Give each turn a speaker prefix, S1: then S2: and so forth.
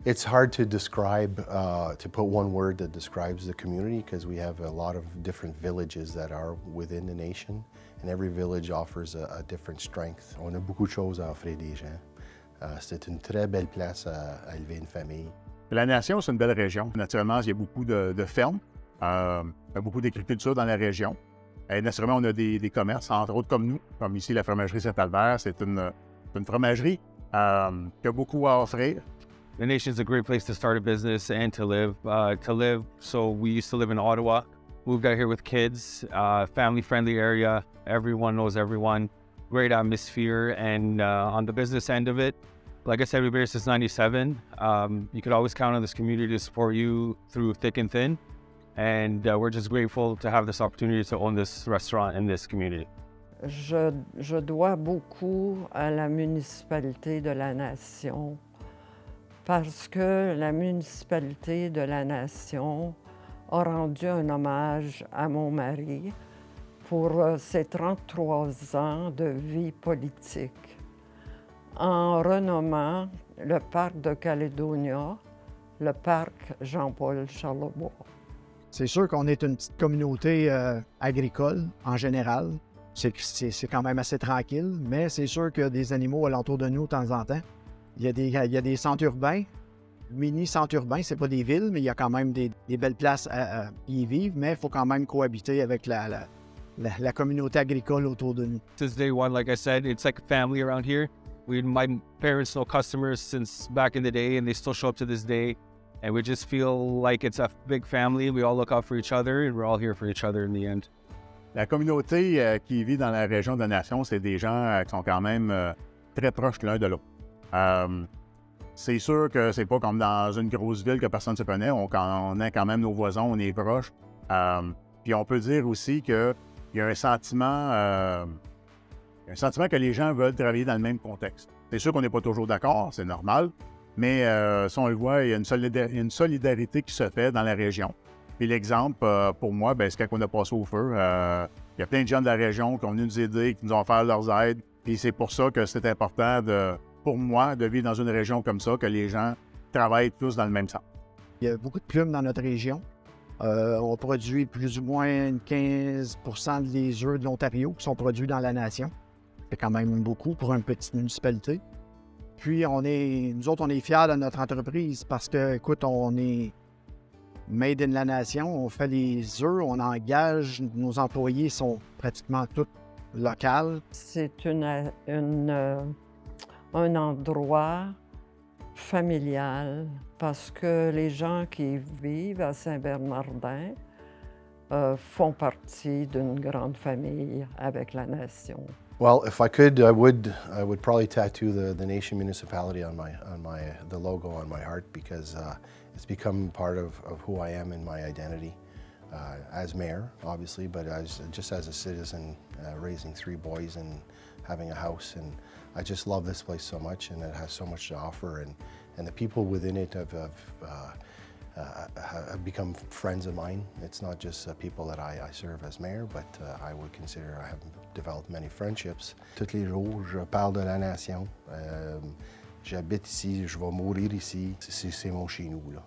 S1: It's hard to describe, to put one word that describes the community because we have a lot of different villages that are within the nation and every village offers a different strength. On a beaucoup de choses à offrir des gens. C'est une très belle place à élever une famille.
S2: La Nation, c'est une belle région. Naturellement, il y a beaucoup de fermes, beaucoup d'agriculture dans la région. Et naturellement, on a des commerces, entre autres comme nous, comme ici la fromagerie Saint-Albert. C'est une fromagerie qui a beaucoup à offrir.
S3: The Nation's a great place to start a business and to live. So we used to live in Ottawa, moved out here with kids, family-friendly area. Everyone knows everyone. Great atmosphere, and on the business end of it, like I said, we've been here since '97. You could always count on this community to support you through thick and thin, and we're just grateful to have this opportunity to own this restaurant in this community.
S4: Je dois beaucoup à la municipalité de la Nation parce que la municipalité de la Nation a rendu un hommage à mon mari pour ses 33 ans de vie politique en renommant le parc de Calédonia, le parc Jean-Paul Charlebois.
S5: C'est sûr qu'on est une petite communauté agricole en général. C'est quand même assez tranquille, mais c'est sûr qu'il y a des animaux alentour de nous de temps en temps. Il y a des centres urbains, mini-centres urbains, c'est pas des villes, mais il y a quand même des belles places à y vivre, mais il faut quand même cohabiter avec la communauté agricole autour de nous.
S3: Since day one, like I said, it's like a family around here. My parents know customers since back in the day, and they still show up to this day. And we just feel like it's a big family. We all look out for each other, and we're all here for each other in the end.
S2: La communauté qui vit dans la région de la Nation, c'est des gens qui sont quand même très proches l'un de l'autre. C'est sûr que c'est pas comme dans une grosse ville que personne ne se connaît. On a quand même nos voisins, on est proches. Puis on peut dire aussi qu'il y a un sentiment que les gens veulent travailler dans le même contexte. C'est sûr qu'on n'est pas toujours d'accord, c'est normal, mais si on le voit, il y a une solidarité qui se fait dans la région. Puis l'exemple, pour moi, c'est quand on a passé au feu. Il y a plein de gens de la région qui ont venu nous aider, qui nous ont offert leurs aides. Et c'est pour ça que c'est important, pour moi, de vivre dans une région comme ça, que les gens travaillent tous dans le même sens.
S5: Il y a beaucoup de plumes dans notre région. On produit plus ou moins 15 des œufs de l'Ontario qui sont produits dans la Nation. C'est quand même beaucoup pour une petite municipalité. Puis nous autres, on est fiers de notre entreprise parce que, écoute, on est made in la Nation, on fait les œufs, on engage, nos employés sont pratiquement tous locaux.
S4: C'est un endroit familial parce que les gens qui vivent à Saint-Bernardin font partie d'une grande famille avec la Nation.
S1: Well, if I could, I would probably tattoo the Nation municipality on the logo on my heart because it's become part of who I am and my identity as mayor, obviously, but just as a citizen, raising 3 boys and having a house, and I just love this place so much, and it has so much to offer, and the people within it have become friends of mine. It's not just people that I serve as mayor, but I would consider I have developed many friendships. Tous les jours, je parle de la Nation. J'habite ici, je vais mourir ici. C'est mon chez nous, là.